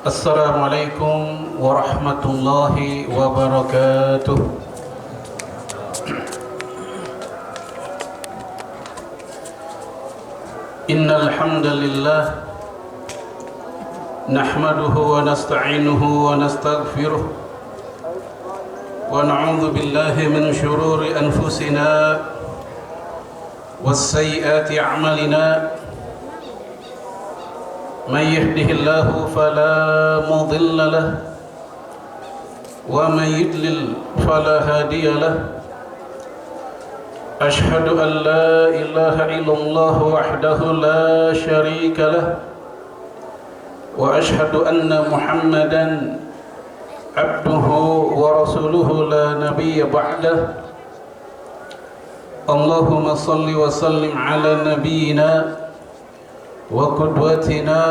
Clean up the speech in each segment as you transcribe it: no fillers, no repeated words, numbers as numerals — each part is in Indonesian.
Assalamualaikum warahmatullahi wabarakatuh. Innal hamdalillah nahmaduhu wa nasta'inuhu wa nastaghfiruh wa na'udzu billahi min shururi anfusina was sayyiati a'malina. من يهده الله فلا مضل له ومن يضلل فلا هادي له أشهد أن لا إله إلا الله وحده لا شريك له وأشهد أن محمدا عبده ورسوله لا نبي بعده اللهم صل وسلم على نبينا وقدوتنا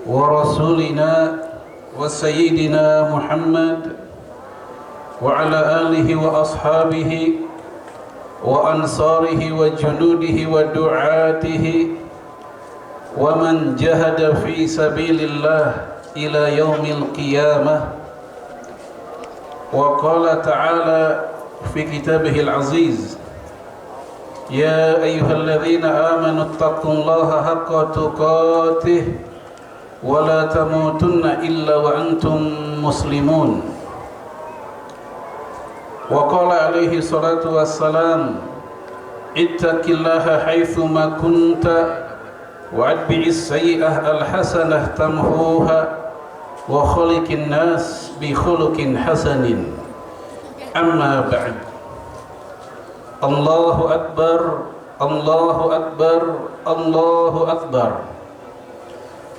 ورسولنا وسيدنا محمد وعلى آله وأصحابه وأنصاره وجنوده ودعاته ومن جهد في سبيل الله إلى يوم القيامة. وقال تعالى في كتابه العزيز: يا أيها الذين آمنوا اتقوا الله حق تقاته ولا تموتن إلا وأنتم مسلمون. وقال عليه الصلاة والسلام: اتق الله حيثما كنت وأتبع السيئة الحسنة تمحوها وخلق الناس بخلق حسن. أما بعد. Allahu Akbar, Allahu Akbar, Allahu Akbar,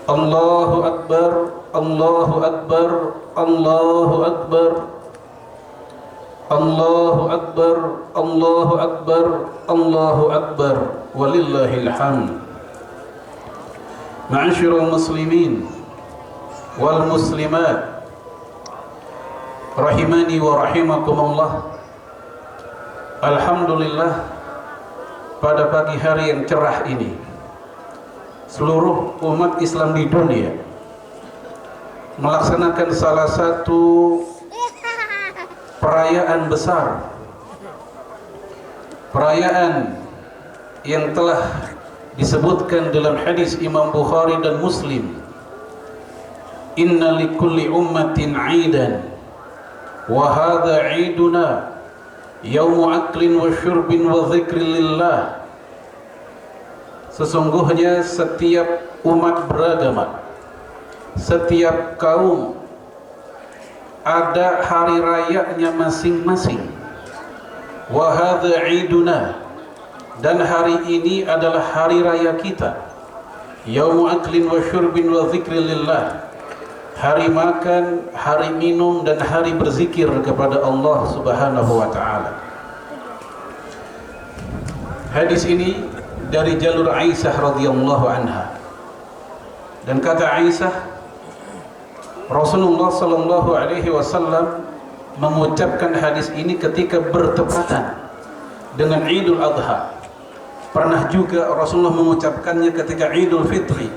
Allahu Akbar, Allahu Akbar, Allahu Akbar, Allahu Akbar, Allahu Akbar, Allahu Akbar, walillahil hamd. Ma'asyiral muslimin wal muslimat rahimani wa rahimakumullah. Alhamdulillah, pada pagi hari yang cerah ini seluruh umat Islam di dunia melaksanakan salah satu perayaan besar, perayaan yang telah disebutkan dalam hadis Imam Bukhari dan Muslim: inna likulli ummatin 'aidan wa hadha 'iduna yaumu aklin wa syurbin wa dzikrin lillah. Sesungguhnya setiap umat beragama, setiap kaum ada hari rayanya masing-masing. Wa hadza 'iduna, dan hari ini adalah hari raya kita. Yaumu aklin wa syurbin wa dzikrin lillah, hari makan, hari minum, dan hari berzikir kepada Allah Subhanahu wa ta'ala. Hadis ini dari jalur Aisyah radhiyallahu anha. Dan kata Aisyah, Rasulullah sallallahu alaihi wasallam mengucapkan hadis ini ketika bertepatan dengan Idul Adha. Pernah juga Rasulullah mengucapkannya ketika Idul Fitri.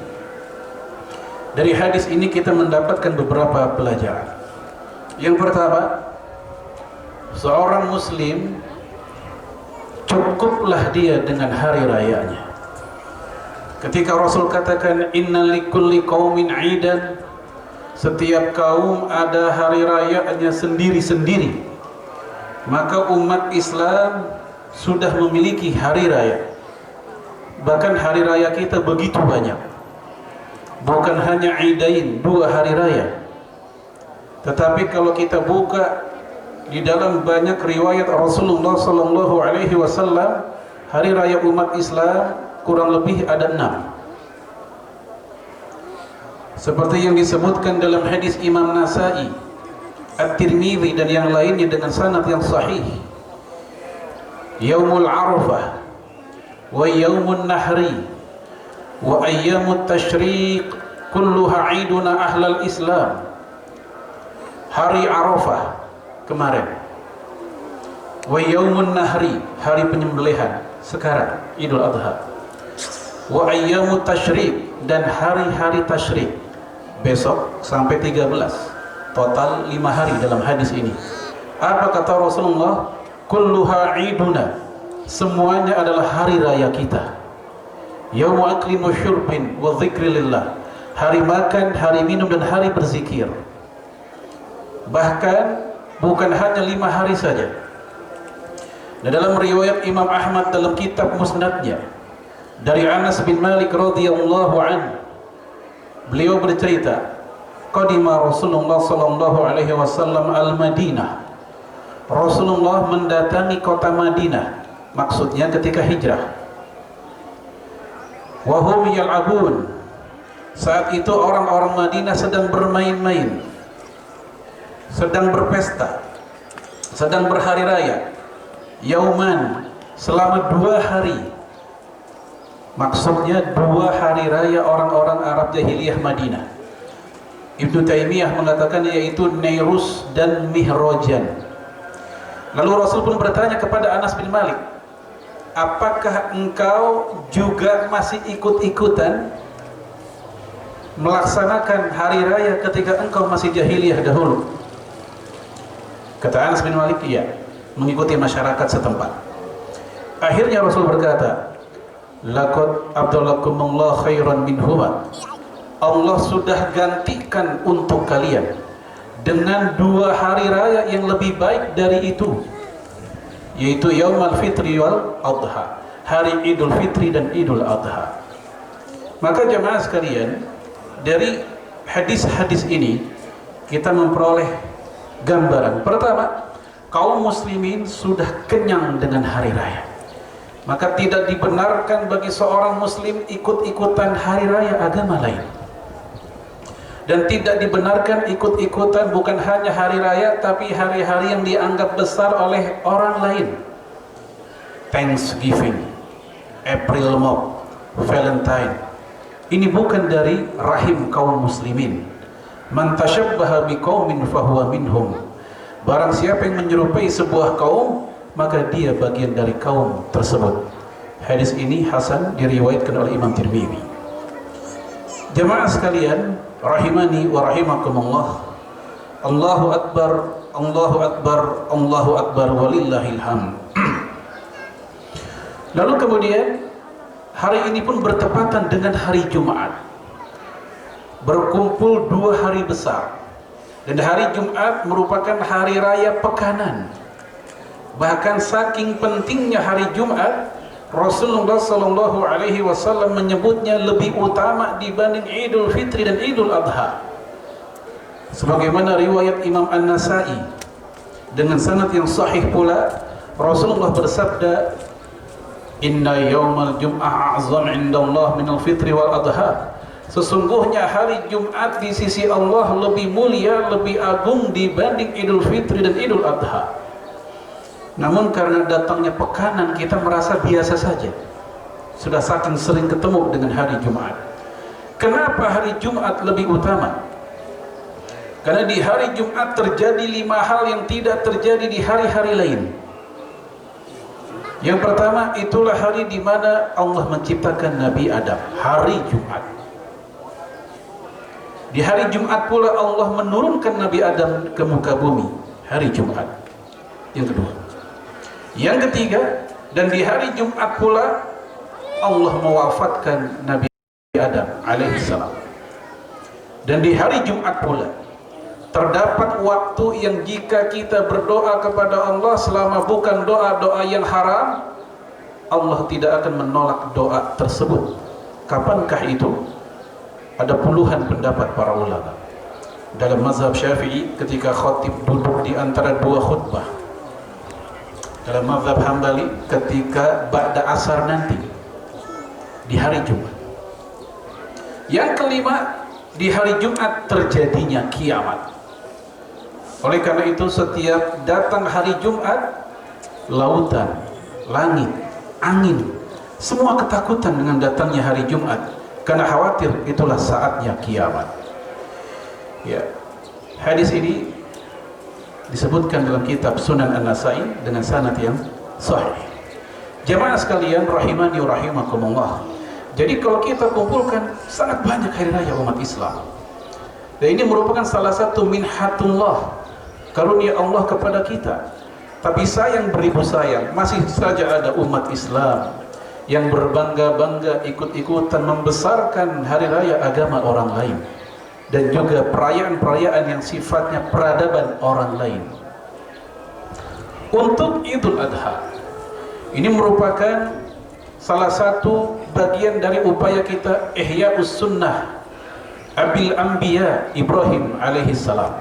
Dari hadis ini kita mendapatkan beberapa pelajaran. Yang pertama, seorang muslim cukuplah dia dengan hari rayanya. Ketika Rasul katakan inna likulli qaumin 'aidan, setiap kaum ada hari rayanya sendiri-sendiri, maka umat Islam sudah memiliki hari raya. Bahkan hari raya kita begitu banyak. Bukan hanya Aidain, 2 hari raya. Tetapi kalau kita buka di dalam banyak riwayat Rasulullah sallallahu alaihi wasallam, hari raya umat Islam kurang lebih ada 6. Seperti yang disebutkan dalam hadis Imam Nasa'i, At-Tirmidzi dan yang lainnya dengan sanad yang sahih. Yaumul Arafah wa Yaumun Nahri wa ayyamut tashriq kulluha 'iduna ahlal Islam. Hari Arafah kemarin, wa yaumun nahri, hari penyembelihan sekarang Idul Adha, wa ayyamut tasyrik, dan hari-hari tasyrik besok sampai 13, total 5 hari dalam hadis ini. Apa kata Rasulullah? Kulluha iduna, semuanya adalah hari raya kita. Yaumu aklin wa syurbin wa dzikrillah, hari makan, hari minum, dan hari berzikir. Bahkan bukan hanya 5 hari saja. Dan dalam riwayat Imam Ahmad dalam kitab Musnadnya dari Anas bin Malik radhiyallahu anhu, beliau bercerita, qadima Rasulullah sallallahu alaihi wasallam al-Madinah. Rasulullah mendatangi kota Madinah, maksudnya ketika hijrah. Wa hum yal'abun, saat itu orang-orang Madinah sedang bermain-main, sedang berpesta, sedang berhari raya. Yauman, selama 2 hari. Maksudnya 2 hari raya orang-orang Arab jahiliyah Madinah. Ibnu Taimiyah mengatakan yaitu Nairus dan Mihrajan. Lalu Rasul pun bertanya kepada Anas bin Malik, apakah engkau juga masih ikut-ikutan melaksanakan hari raya ketika engkau masih jahiliyah dahulu? Kata Anas bin Malik, iya, mengikuti masyarakat setempat. Akhirnya Rasul berkata, laqad abdalakumullah khairan minhuma, Allah sudah gantikan untuk kalian dengan 2 hari raya yang lebih baik dari itu, yaitu Yaumul Fitri wal Adha, hari Idul Fitri dan Idul Adha. Maka jemaah sekalian, dari hadis-hadis ini kita memperoleh gambaran. Pertama, kaum muslimin sudah kenyang dengan hari raya. Maka tidak dibenarkan bagi seorang muslim ikut-ikutan hari raya agama lain. Dan tidak dibenarkan ikut-ikutan bukan hanya hari raya, tapi hari-hari yang dianggap besar oleh orang lain. Thanksgiving, April Mop, Valentine. Ini bukan dari rahim kaum muslimin. Man tashabbaha biqaumin fahuwa minhum. Barang siapa yang menyerupai sebuah kaum, maka dia bagian dari kaum tersebut. Hadis ini hasan, diriwayatkan oleh Imam Tirmidzi. Jemaah sekalian, rahimani wa rahimakumullah. Allahu akbar, Allahu akbar, Allahu akbar, walillahil hamd. Lalu kemudian hari ini pun bertepatan dengan hari Jumat. Berkumpul 2 hari besar. Dan hari Jumat merupakan hari raya pekanan. Bahkan saking pentingnya hari Jumat, Rasulullah sallallahu alaihi wasallam menyebutnya lebih utama dibanding Idul Fitri dan Idul Adha. Sebagaimana riwayat Imam An-Nasai dengan sanad yang sahih pula, Rasulullah bersabda, inna yaumal jum'ah a'zam indallah minal fitri wal adha. Sesungguhnya hari Jumat di sisi Allah lebih mulia, lebih agung dibanding Idul Fitri dan Idul Adha. Namun karena datangnya pekanan, kita merasa biasa saja. Sudah saking sering ketemu dengan hari Jumat. Kenapa hari Jumat lebih utama? Karena di hari Jumat terjadi 5 hal yang tidak terjadi di hari-hari lain. Yang pertama, itulah hari di mana Allah menciptakan Nabi Adam, hari Jumat. Di hari Jumat pula Allah menurunkan Nabi Adam ke muka bumi, hari Jumat. Yang kedua. Yang ketiga, dan di hari Jumat pula Allah mewafatkan Nabi Adam alaihissalam. Dan di hari Jumat pula terdapat waktu yang jika kita berdoa kepada Allah selama bukan doa-doa yang haram, Allah tidak akan menolak doa tersebut. Kapankah itu? Ada puluhan pendapat para ulama. Dalam mazhab Syafi'i, ketika khatib duduk di antara 2 khutbah. Dalam mazhab Hambali, ketika ba'da asar nanti di hari Jumat. Yang kelima, di hari Jumat terjadinya kiamat. Oleh karena itu setiap datang hari Jumat, lautan, langit, angin, semua ketakutan dengan datangnya hari Jumat, karena khawatir itulah saatnya kiamat. Ya, hadis ini disebutkan dalam kitab Sunan An-Nasai dengan sanad yang sahih. Jemaah sekalian rahimani wa rahimakumullah. Jadi kalau kita kumpulkan sangat banyak hari raya umat Islam. Dan ini merupakan salah satu minhatullah, karunia Allah kepada kita. Tapi sayang beribu sayang, masih saja ada umat Islam yang berbangga-bangga ikut-ikutan membesarkan hari raya agama orang lain dan juga perayaan-perayaan yang sifatnya peradaban orang lain. Untuk Idul Adha, ini merupakan salah satu bagian dari upaya kita Ihya'us Sunnah Abil Anbiya Ibrahim alaihissalam,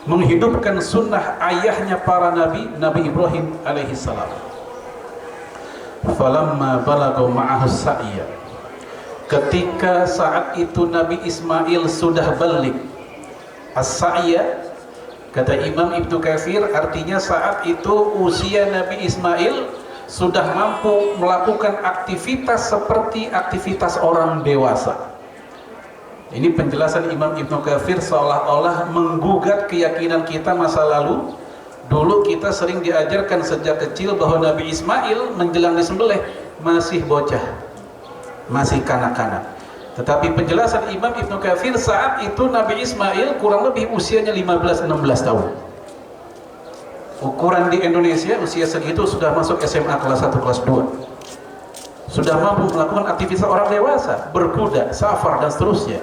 menghidupkan sunnah ayahnya para nabi, Nabi Ibrahim alaihissalam. Falamma balagha ma'ahu sa'ya, ketika saat itu Nabi Ismail sudah balik. As-sa'ya, kata Imam Ibnu Katsir, artinya saat itu usia Nabi Ismail sudah mampu melakukan aktivitas seperti aktivitas orang dewasa. Ini penjelasan Imam Ibnu Katsir seolah-olah menggugat keyakinan kita masa lalu. Dulu kita sering diajarkan sejak kecil bahwa Nabi Ismail menjelang disembelih masih bocah, masih kanak-kanak. Tetapi penjelasan Imam Ibnu Katsir, saat itu Nabi Ismail kurang lebih usianya 15-16 tahun. Ukuran di Indonesia usia segitu sudah masuk SMA kelas 1, kelas 2. Sudah mampu melakukan aktivitas orang dewasa, berkuda, safar dan seterusnya.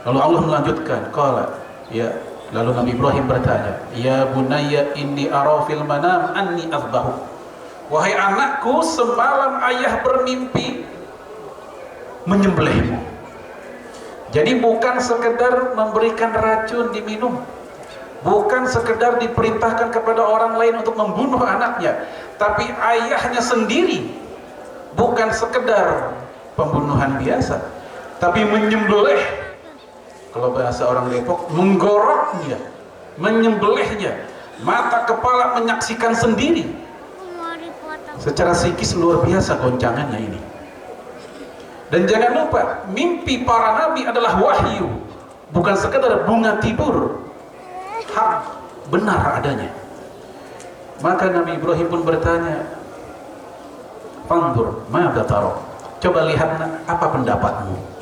Lalu Allah melanjutkan, lalu Nabi Ibrahim bertanya, "Ya bunayya inni ara fil manam anni azbahu." Wahai anakku, semalam ayah bermimpi menyembelihmu. Jadi bukan sekedar memberikan racun diminum, bukan sekedar diperintahkan kepada orang lain untuk membunuh anaknya, tapi ayahnya sendiri, bukan sekedar pembunuhan biasa, tapi menyembelih. Kalau bahasa orang Depok, menggoroknya, menyembelihnya, mata kepala menyaksikan sendiri. Secara psikis luar biasa goncangannya ini. Dan jangan lupa, mimpi para nabi adalah wahyu, bukan sekedar bunga tidur, hak, benar adanya. Maka Nabi Ibrahim pun bertanya, "Fanzur madza tara?" Coba lihat apa pendapatmu.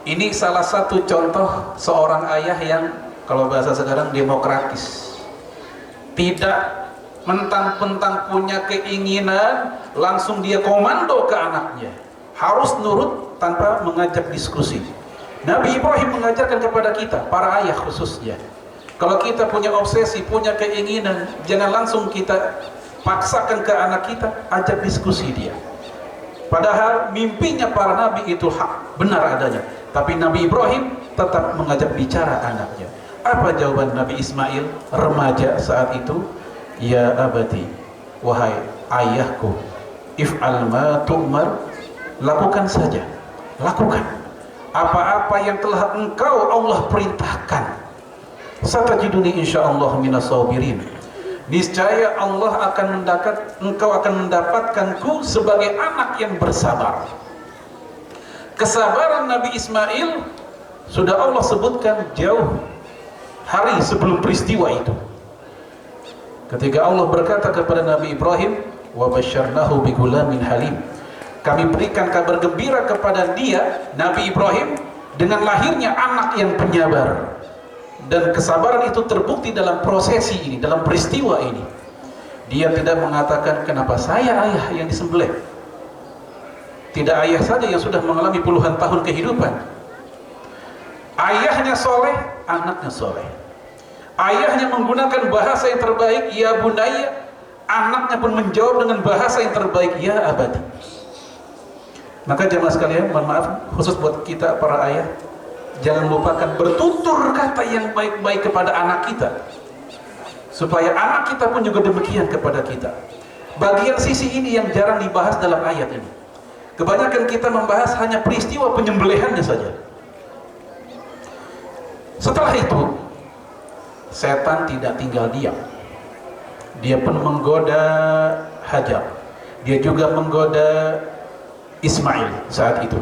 Ini salah satu contoh seorang ayah yang kalau bahasa sekarang demokratis. Tidak mentang-mentang punya keinginan langsung dia komando ke anaknya, harus nurut tanpa mengajak diskusi. Nabi Ibrahim mengajarkan kepada kita, para ayah khususnya, kalau kita punya obsesi, punya keinginan, jangan langsung kita paksakan ke anak kita, ajak diskusi dia. Padahal mimpinya para nabi itu hak, benar adanya, tapi Nabi Ibrahim tetap mengajak bicara anaknya. Apa jawaban Nabi Ismail, remaja saat itu? "Ya abati, wahai ayahku, if'al ma tu'mar," lakukan saja, lakukan apa-apa yang telah engkau Allah perintahkan. Satajiduni insyaallah minas sabirin. Niscaya Allah akan engkau akan mendapatkanku sebagai anak yang bersabar. Kesabaran Nabi Ismail sudah Allah sebutkan jauh hari sebelum peristiwa itu. Ketika Allah berkata kepada Nabi Ibrahim, "Wa basyarnahu bi ghulamin halim." Kami berikan kabar gembira kepada dia, Nabi Ibrahim, dengan lahirnya anak yang penyabar. Dan kesabaran itu terbukti dalam prosesi ini, dalam peristiwa ini. Dia tidak mengatakan, "Kenapa saya ayah yang disembelih?" Tidak ayah saja yang sudah mengalami puluhan tahun kehidupan. Ayahnya soleh, anaknya soleh. Ayahnya menggunakan bahasa yang terbaik, "Ya bunayya." Anaknya pun menjawab dengan bahasa yang terbaik, "Ya abadi." Maka jemaah sekalian, mohon maaf khusus buat kita para ayah, jangan lupakan bertutur kata yang baik-baik kepada anak kita, supaya anak kita pun juga demikian kepada kita. Bagian sisi ini yang jarang dibahas dalam ayat ini. Kebanyakan kita membahas hanya peristiwa penyembelihannya saja. Setelah itu, setan tidak tinggal diam. Dia pun menggoda Hajar. Dia juga menggoda Ismail saat itu,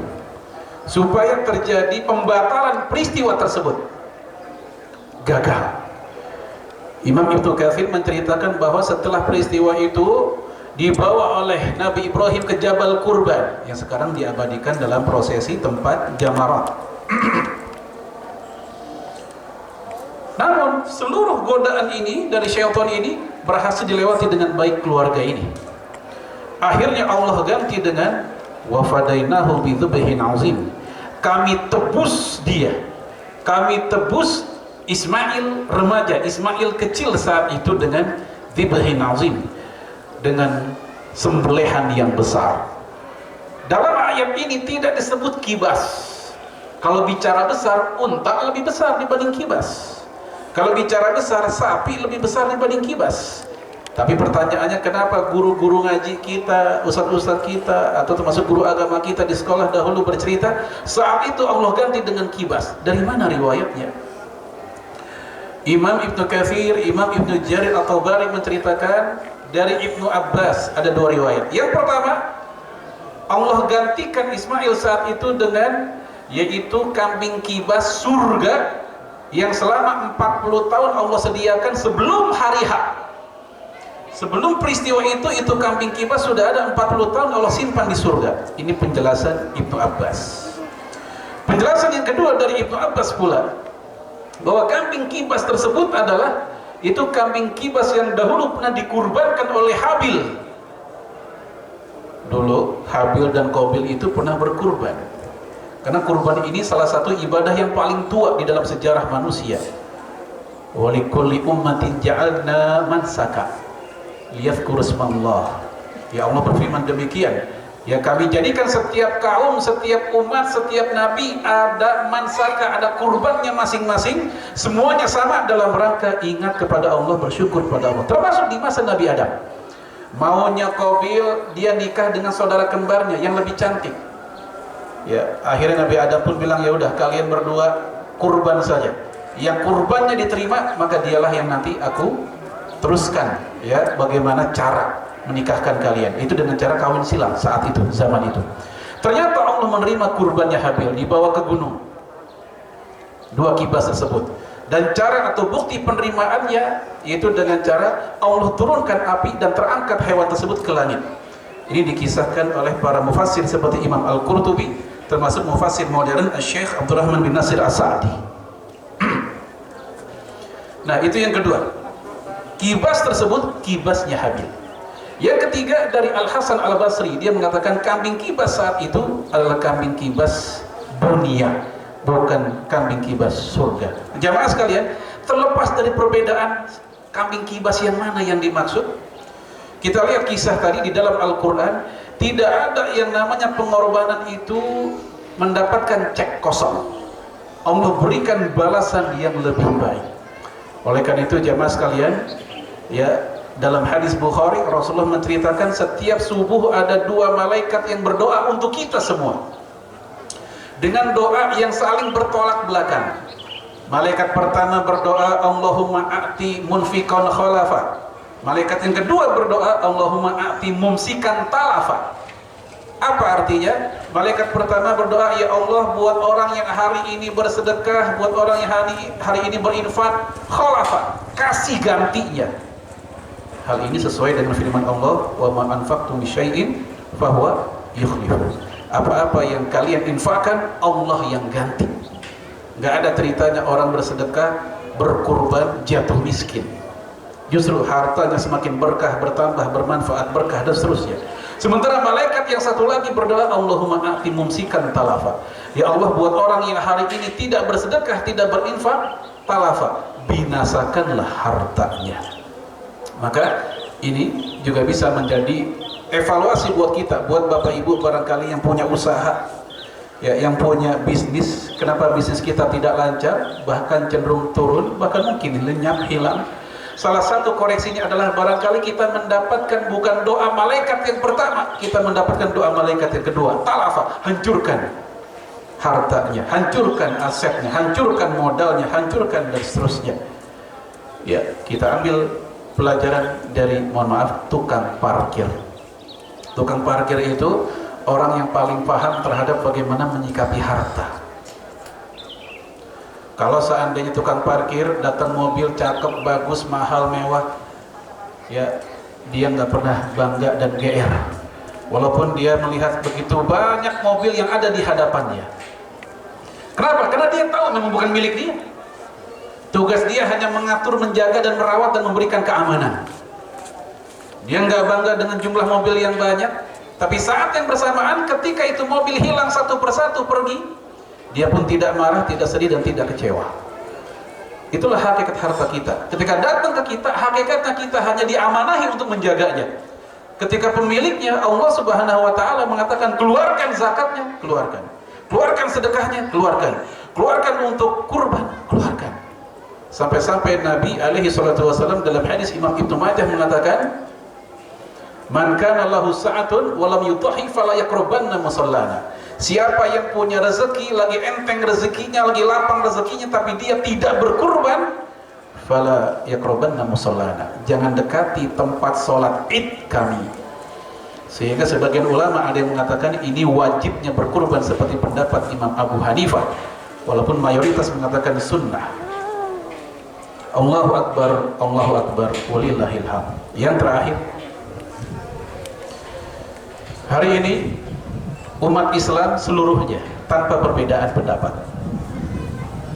supaya terjadi pembatalan peristiwa tersebut. Gagal. Imam Ibnu Katsir menceritakan bahwa setelah peristiwa itu dibawa oleh Nabi Ibrahim ke Jabal Kurban yang sekarang diabadikan dalam prosesi tempat jamarat. Namun seluruh godaan ini dari syaitan ini berhasil dilewati dengan baik keluarga ini. Akhirnya Allah ganti dengan wa fadainahu bidzubhin azim. Kami tebus dia. Kami tebus Ismail remaja, Ismail kecil saat itu dengan dzibhin azim, dengan sembelihan yang besar. Dalam ayat ini tidak disebut kibas. Kalau bicara besar, unta lebih besar dibanding kibas. Kalau bicara besar, sapi lebih besar dibanding kibas. Tapi pertanyaannya, kenapa guru-guru ngaji kita, ustaz-ustaz kita, atau termasuk guru agama kita di sekolah dahulu bercerita, saat itu Allah ganti dengan kibas? Dari mana riwayatnya? Imam Ibnu Katsir, Imam Ibnu Jarir At-Tabari menceritakan dari Ibnu Abbas, ada dua riwayat. Yang pertama, Allah gantikan Ismail saat itu dengan, yaitu kambing kibas surga, yang selama 40 tahun Allah sediakan sebelum hari H. Sebelum peristiwa itu kambing kibas sudah ada 40 tahun Allah simpan di surga. Ini penjelasan Ibnu Abbas. Penjelasan yang kedua dari Ibnu Abbas pula, bahwa kambing kibas tersebut adalah itu kambing kibas yang dahulu pernah dikurbankan oleh Habil. Dulu Habil dan Qabil itu pernah berkurban. Karena kurban ini salah satu ibadah yang paling tua di dalam sejarah manusia. Wa likulli ummatin ja'alna mansaka liyadhkuru ismallah. Ya Allah berfirman demikian. Ya, kami jadikan setiap kaum, setiap umat, setiap nabi ada mansaka, ada kurbannya masing-masing. Semuanya sama dalam rangka ingat kepada Allah, bersyukur pada Allah. Termasuk di masa Nabi Adam. Maunya Qabil, dia nikah dengan saudara kembarnya yang lebih cantik. Ya, akhirnya Nabi Adam pun bilang, ya udah kalian berdua kurban saja. Yang kurbannya diterima, maka dialah yang nanti aku teruskan, ya, bagaimana cara menikahkan kalian. Itu dengan cara kawin silang saat itu, zaman itu. Ternyata Allah menerima kurbannya Habil, dibawa ke gunung. Dua kibas tersebut. Dan cara atau bukti penerimaannya yaitu dengan cara Allah turunkan api dan terangkat hewan tersebut ke langit. Ini dikisahkan oleh para mufassir seperti Imam Al-Qurtubi, termasuk mufassir modern Syekh Abdurrahman bin Nasir As-Sa'di. Nah, itu yang kedua. Kibas tersebut kibasnya Habil. Yang ketiga dari Al-Hasan Al-Basri, dia mengatakan kambing kibas saat itu adalah kambing kibas dunia, bukan kambing kibas surga. Jamaah sekalian, terlepas dari perbedaan kambing kibas yang mana yang dimaksud, kita lihat kisah tadi di dalam Al-Quran. Tidak ada yang namanya pengorbanan itu mendapatkan cek kosong. Allah berikan balasan yang lebih baik. Oleh karena itu jamaah sekalian, ya, dalam hadis Bukhari Rasulullah menceritakan setiap subuh ada dua malaikat yang berdoa untuk kita semua, dengan doa yang saling bertolak belakang. Malaikat pertama berdoa, Allahumma a'ti munfiqan khalafa. Malaikat yang kedua berdoa, Allahumma a'ti mumsikan talafa. Apa artinya? Malaikat pertama berdoa, ya Allah, buat orang yang hari ini bersedekah, buat orang yang hari ini berinfak, khalafa, kasih gantinya. Hal ini sesuai dengan firman Allah, wa ma anfaqtum min syai'in fahuwa yukhlifu. Apa-apa yang kalian infakkan, Allah yang ganti. Enggak ada ceritanya orang bersedekah, berkurban, jatuh miskin. Justru hartanya semakin berkah, bertambah, bermanfaat, berkah, dan seterusnya. Sementara malaikat yang satu lagi berdoa, Allahumma a'ti mumsikan talafa. Ya Allah, buat orang yang hari ini tidak bersedekah, tidak berinfak, talafa, binasakanlah hartanya. Maka ini juga bisa menjadi evaluasi buat kita, buat bapak ibu barangkali yang punya usaha, ya, yang punya bisnis. Kenapa bisnis kita tidak lancar, bahkan cenderung turun, bahkan mungkin lenyap, hilang? Salah satu koreksinya adalah barangkali kita mendapatkan bukan doa malaikat yang pertama, kita mendapatkan doa malaikat yang kedua. Talafa, hancurkan hartanya, hancurkan asetnya, hancurkan modalnya, hancurkan, dan seterusnya. Ya, kita ambil pelajaran dari, mohon maaf, tukang parkir. Tukang parkir itu orang yang paling paham terhadap bagaimana menyikapi harta. Kalau seandainya tukang parkir datang mobil cakep, bagus, mahal, mewah, ya, dia nggak pernah bangga dan GR. Walaupun dia melihat begitu banyak mobil yang ada di hadapannya. Kenapa? Karena dia tahu memang bukan milik dia. Tugas dia hanya mengatur, menjaga dan merawat dan memberikan keamanan. Dia nggak bangga dengan jumlah mobil yang banyak, tapi saat yang bersamaan ketika itu mobil hilang satu persatu pergi, dia pun tidak marah, tidak sedih dan tidak kecewa. Itulah hakikat harta kita. Ketika datang ke kita, hakikatnya kita hanya diamanahi untuk menjaganya. Ketika pemiliknya Allah Subhanahu wa taala mengatakan keluarkan zakatnya, keluarkan. Keluarkan sedekahnya, keluarkan. Keluarkan untuk kurban, keluarkan. Sampai-sampai Nabi alaihi salatu wasallam dalam hadis Imam Ibnu Majah mengatakan, "Man kana lahu sa'atun wa lam yudhi fala yaqrabanna musallana." Siapa yang punya rezeki, lagi enteng rezekinya, lagi lapang rezekinya, tapi dia tidak berkurban, fala yaqrabanna musallana. Jangan dekati tempat sholat Id kami. Sehingga sebagian ulama ada yang mengatakan ini wajibnya berkurban seperti pendapat Imam Abu Hanifah, walaupun mayoritas mengatakan sunnah. Allahu Akbar, walillahil hamd. Yang terakhir, hari ini umat Islam seluruhnya tanpa perbedaan pendapat.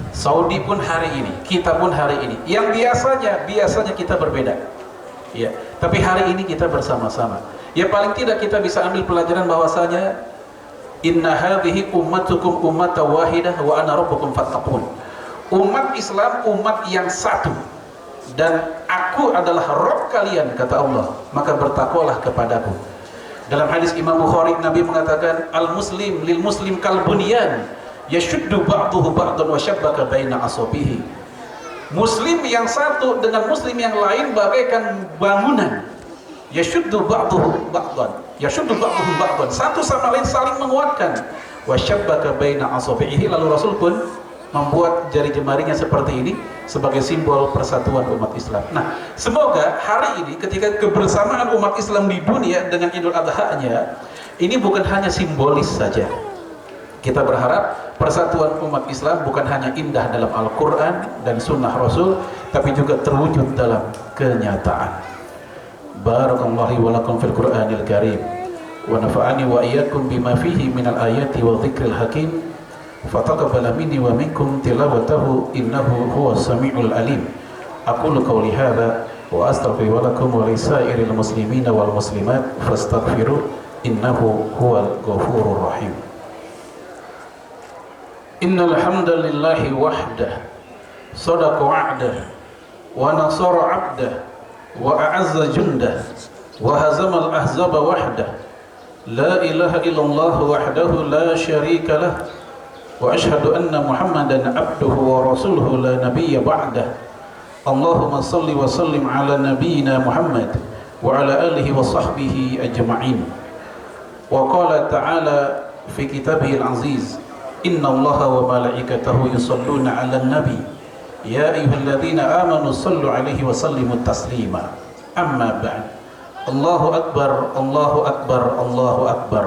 Saudi pun hari ini, kita pun hari ini. Yang biasanya kita berbeda. Ya, tapi hari ini kita bersama-sama. Ya paling tidak kita bisa ambil pelajaran bahwasanya inna hadhihi ummatukum ummatan wahidah wa ana rabbukum fattaqun. Umat Islam umat yang satu dan aku adalah Rabb kalian, kata Allah, maka bertakwalah kepadaku. Dalam hadis Imam Bukhari, Nabi mengatakan al-muslim lil muslim kal bunyan yashuddu ba'duhu ba'dan wa shabbaka baina asabihi. Muslim yang satu dengan muslim yang lain bagaikan bangunan. Yashuddu ba'duhu ba'dan, yashuddu ba'duhu ba'dan, satu sama lain saling menguatkan. Wa shabbaka baina asabihi. Lalu Rasul pun membuat jari jemarinya seperti ini sebagai simbol persatuan umat Islam. Nah, semoga hari ini ketika kebersamaan umat Islam di dunia dengan Idul Adha-nya ini bukan hanya simbolis saja. Kita berharap persatuan umat Islam bukan hanya indah dalam Al-Quran dan Sunnah Rasul, tapi juga terwujud dalam kenyataan. Barakallahu wa lakum fil Qur'anil Karim wa nafa'ani wa iyyakum bima fihi minal ayati wa dzikril hakim. Fataqabbal minni wa minkum tilawatahu innahu huwas samiul alim. Aqulu qawli hadza wa astaghfiru lakum wa lisairil muslimin wal muslimat fastaghfiru innahu huwal ghafurur rahim. Innal hamdalillahi wahdahu sadaqa wa'dahu wa nasara 'abdahu wa a'azza jundahu wa hazamal ahzaba wahdahu. La ilaha illallah wahdahu la syarika lahu wa ashhadu anna Muhammadan abduhu wa rasuluhu la nabiyya ba'dah. Allahumma salli wa sallim ala nabiyyina Muhammad wa ala alihi wa sahbihi ajma'in. Wa qala ta'ala fi kitabihil aziz, inna allaha wa malaikatahu yusalluna ala nabi ya ayyuhalladzina amanu sallu alaihi wa sallimu taslima. Amma ba'd. Allahu akbar, Allahu akbar, Allahu akbar.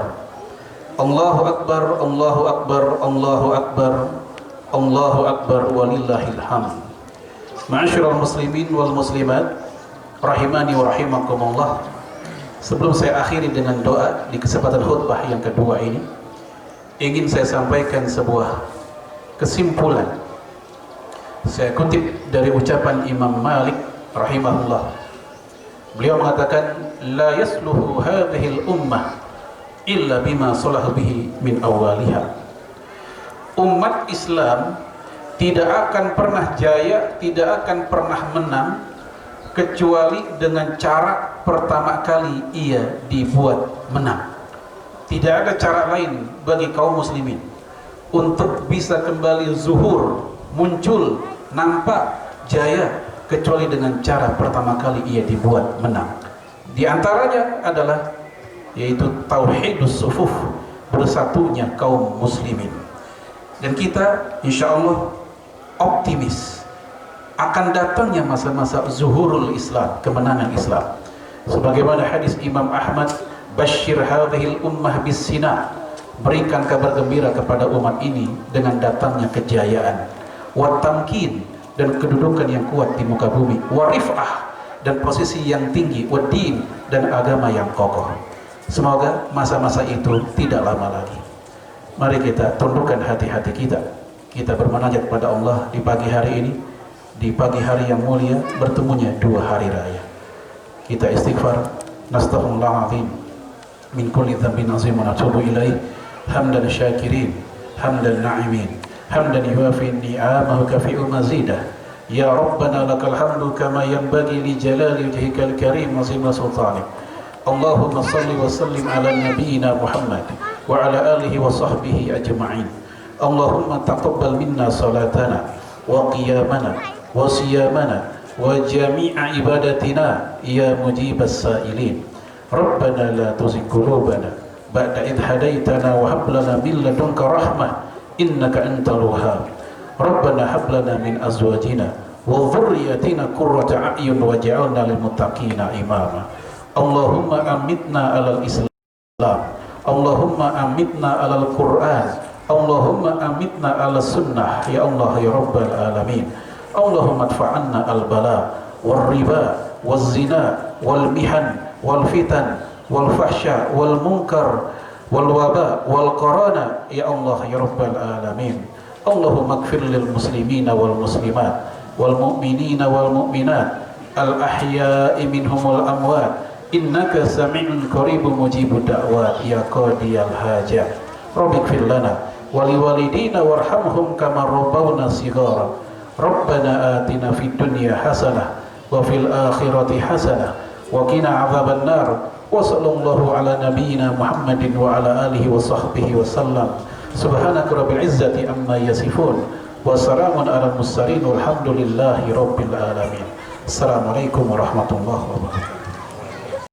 Allahu akbar, Allahu akbar, Allahu akbar, Allahu akbar, walillahil hamd. Ma'asyiral muslimin wal muslimat rahimani wa rahimakumullah. Sebelum saya akhiri dengan doa di kesempatan khutbah yang kedua ini, ingin saya sampaikan sebuah kesimpulan. Saya kutip dari ucapan Imam Malik rahimahullah. Beliau mengatakan, la yasluhu hadhil ummah illa bima salahu bihi min awwaliha. Umat Islam tidak akan pernah jaya, tidak akan pernah menang kecuali dengan cara pertama kali ia dibuat menang. Tidak ada cara lain bagi kaum muslimin untuk bisa kembali zuhur, muncul, nampak, jaya kecuali dengan cara pertama kali ia dibuat menang. Di antaranya adalah yaitu tauhidus sufuf, bersatunya kaum muslimin. Dan kita insyaallah optimis akan datangnya masa-masa zuhurul Islam, kemenangan Islam. Sebagaimana hadis Imam Ahmad, basyir hadhil ummah bis sina, berikan kabar gembira kepada umat ini dengan datangnya kejayaan, wa tamkin, dan kedudukan yang kuat di muka bumi, wa rif'ah, dan posisi yang tinggi, wa din, dan agama yang kokoh. Semoga masa-masa itu tidak lama lagi. Mari kita tundukkan hati-hati kita. kita bermunajat pada Allah di pagi hari ini, di pagi hari yang mulia, bertemunya dua hari raya. Kita istighfar, nastaghfirullahaladzim min kulli dhanbin azim wa natubu ilaih, hamdan syakirin, hamdan na'imin, hamdan yuafi ni'amahu kafi'u mazidah. Ya Rabbana lakal hamdu kama yanbaghi li jalali wajhikal karim wa azima sultanik. Allahumma salli wa sallim ala nabiyyina Muhammad wa ala alihi wa sahbihi ajma'in. Allahumma taqabbal minna salatana wa qiyamana wa siyamana wa jami'a ibadatina ya mujibas sa'ilin. Rabbana la tuzigh qulubana ba'da idh hadaitana wa hab lana min ladunka rahmah innaka antal wahhab. Rabbana hab lana min azwajina wa dhurriyyatina qurrata a'yun waj'alna lil muttaqina imama. Allahumma amitna 'alal Islam, Allahumma amitna 'alal Qur'an, Allahumma amitna 'alas sunnah ya Allah ya rabbal alamin. Allahumma adfa'anna al-bala wal riba wal zina wal mihan wal fitan wal fahsya wal munkar wal waba wal qarana ya Allah ya rabbal alamin. Allahumma ighfir lil muslimina wal muslimat wal mu'minina wal mu'minat al ahya'i minhumul amwat innaka sami'un qaribun mujibud da'wat ya qadiyal hajat. Rabbighfir lana wa liwalidina warhamhum kama rabbawna shighara. Rabbana atina fid dunya hasanah wa fil akhirati hasanah wa qina adzaban nar. Wa sallallahu ala nabiyyina Muhammadin wa ala alihi wa sahbihi wa sallam. Subhanaka rabbil izzati amma yasifun wa salamun ala mursalin walhamdulillahi rabbil alamin. Assalamualaikum warahmatullahi wabarakatuh.